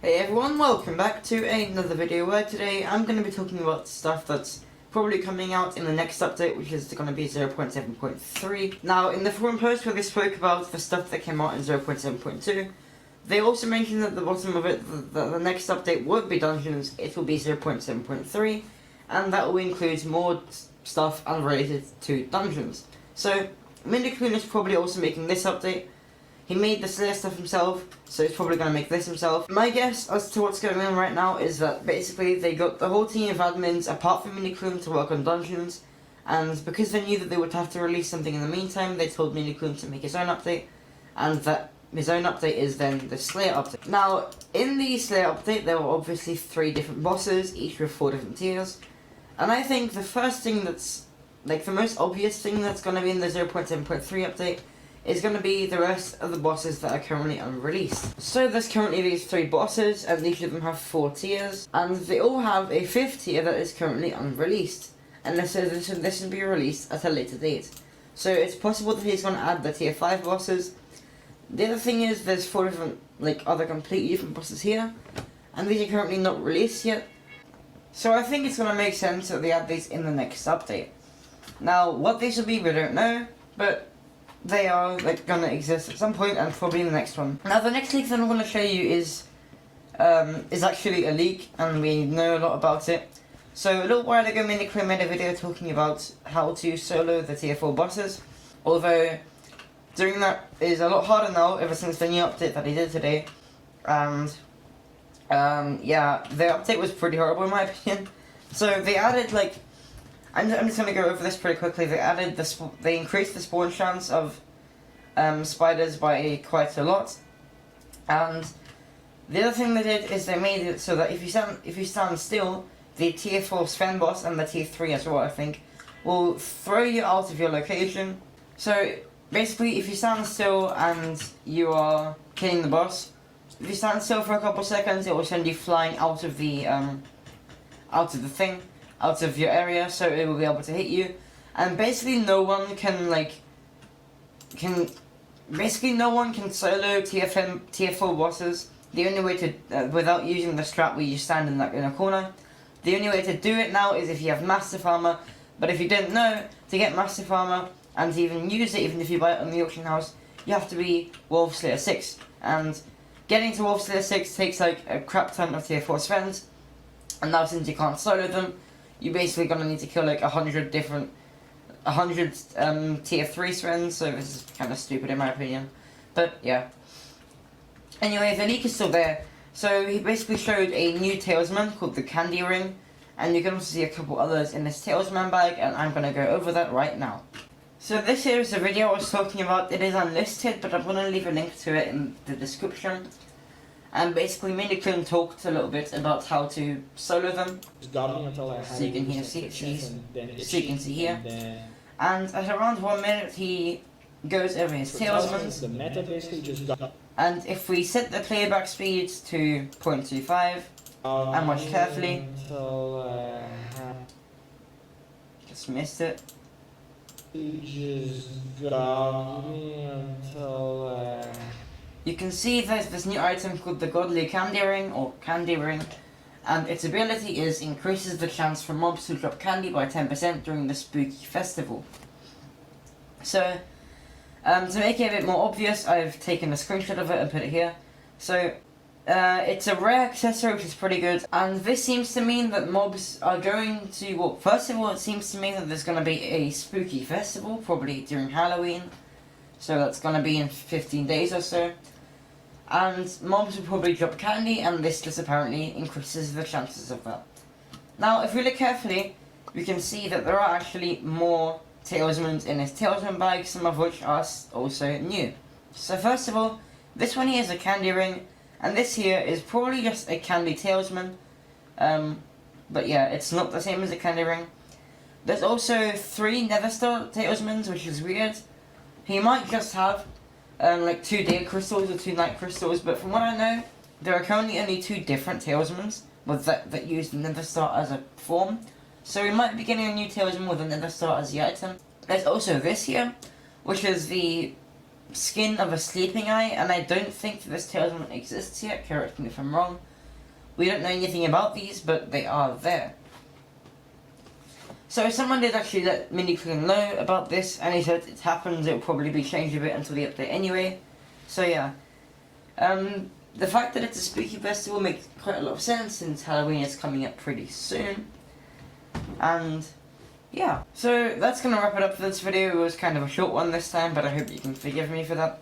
Hey everyone, welcome back to another video where today I'm going to be talking about stuff that's probably coming out in the next update, which is going to be 0.7.3. Now, in the forum post where they spoke about the stuff that came out in 0.7.2, they also mentioned at the bottom of it that the next update won't be Dungeons, it will be 0.7.3, and that will include more stuff unrelated to Dungeons. So, Mindicloon is probably also making this update. He made the Slayer stuff himself, so he's probably going to make this himself. My guess as to what's going on right now is that basically they got the whole team of admins, apart from Mindicloon, to work on Dungeons, and because they knew that they would have to release something in the meantime, they told Mindicloon to make his own update, and that his own update is then the Slayer update. Now, in the Slayer update, there were obviously 3 different bosses, each with 4 different tiers, and I think the first thing that's, like the most obvious thing that's going to be in the 0.7.3 update is going to be the rest of the bosses that are currently unreleased. So there's currently these 3 bosses, and each of them have 4 tiers, and they all have a 5th tier that is currently unreleased, and this will be released at a later date. So it's possible that he's going to add the tier 5 bosses. The other thing is there's 4 different, other completely different bosses here, and these are currently not released yet. So I think it's going to make sense that they add these in the next update. Now, what these will be, we don't know, but they are gonna exist at some point, and probably in the next one. Now, the next leak that I'm gonna show you is actually a leak, and we know a lot about it. So a little while ago, Mindicloon made a video talking about how to solo the tier 4 bosses. Although doing that is a lot harder now ever since the new update that he did today. And yeah, the update was pretty horrible in my opinion. So they added I'm just gonna go over this pretty quickly. They increased the spawn chance of spiders by quite a lot, and the other thing they did is they made it so that if you stand still, the tier 4 Sven boss and the tier 3 as well, I think, will throw you out of your location. So basically, if you stand still and you are killing the boss, if you stand still for a couple seconds, it will send you flying out of the thing. Out of your area, so it will be able to hit you, and basically no one can solo tier 4 bosses. The only way to without using the strap where you stand in a corner. The only way to do it now is if you have massive armor. But if you didn't know, to get massive armor and to even use it, even if you buy it on the auction house, you have to be Wolf Slayer 6, and getting to Wolf Slayer 6 takes a crap ton of tier 4 Svens. And now since you can't solo them, you're basically gonna need to kill 100 tier 3 Svens, so this is kind of stupid in my opinion. But yeah. Anyway, the leak is still there. So he basically showed a new talisman called the Candy Ring, and you can also see a couple others in this talisman bag, and I'm gonna go over that right now. So this here is the video I was talking about. It is unlisted, but I'm gonna leave a link to it in the description. And basically, Mindicloon talked a little bit about how to solo them. So you can see here. And at around 1 minute, he goes over his talismans. And if we set the playback speed to 0.25 and watch carefully, just missed it. You can see there's this new item called the Godly Candy Ring, or Candy Ring, and its ability is increases the chance for mobs to drop candy by 10% during the spooky festival. So, to make it a bit more obvious, I've taken a screenshot of it and put it here. So, it's a rare accessory, which is pretty good, and this seems to mean that mobs are going to, well, first of all, it seems to mean that there's going to be a spooky festival, probably during Halloween. So that's going to be in 15 days or so. And mobs will probably drop candy, and this just apparently increases the chances of that. Now, if we look carefully, we can see that there are actually more talismans in his talisman bag, some of which are also new. So first of all, this one here is a candy ring, and this here is probably just a candy talisman. But yeah, it's not the same as a candy ring. There's also 3 Nether Star talismans, which is weird. He might just have 2 day crystals or 2 night crystals, but from what I know, there are currently only 2 different talismans that use the Nether Star as a form. So we might be getting a new talisman with a Nether Star as the item. There's also this here, which is the skin of a sleeping eye, and I don't think this talisman exists yet, correct me if I'm wrong. We don't know anything about these, but they are there. So someone did actually let MiniClean know about this, and he said it happens, it will probably be changed a bit until the update anyway. So yeah. The fact that it's a spooky festival makes quite a lot of sense since Halloween is coming up pretty soon. And yeah, so that's gonna wrap it up for this video. It was kind of a short one this time, but I hope you can forgive me for that.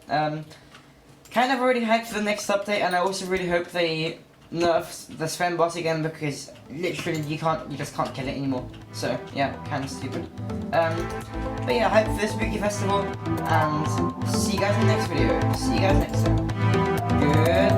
Kind of already hyped for the next update, and I also really hope they nerf the Sven bot again, because literally you just can't kill it anymore. So yeah, kind of stupid. But yeah, hype for this spooky festival, and see you guys in the next video. See you guys next time. Good.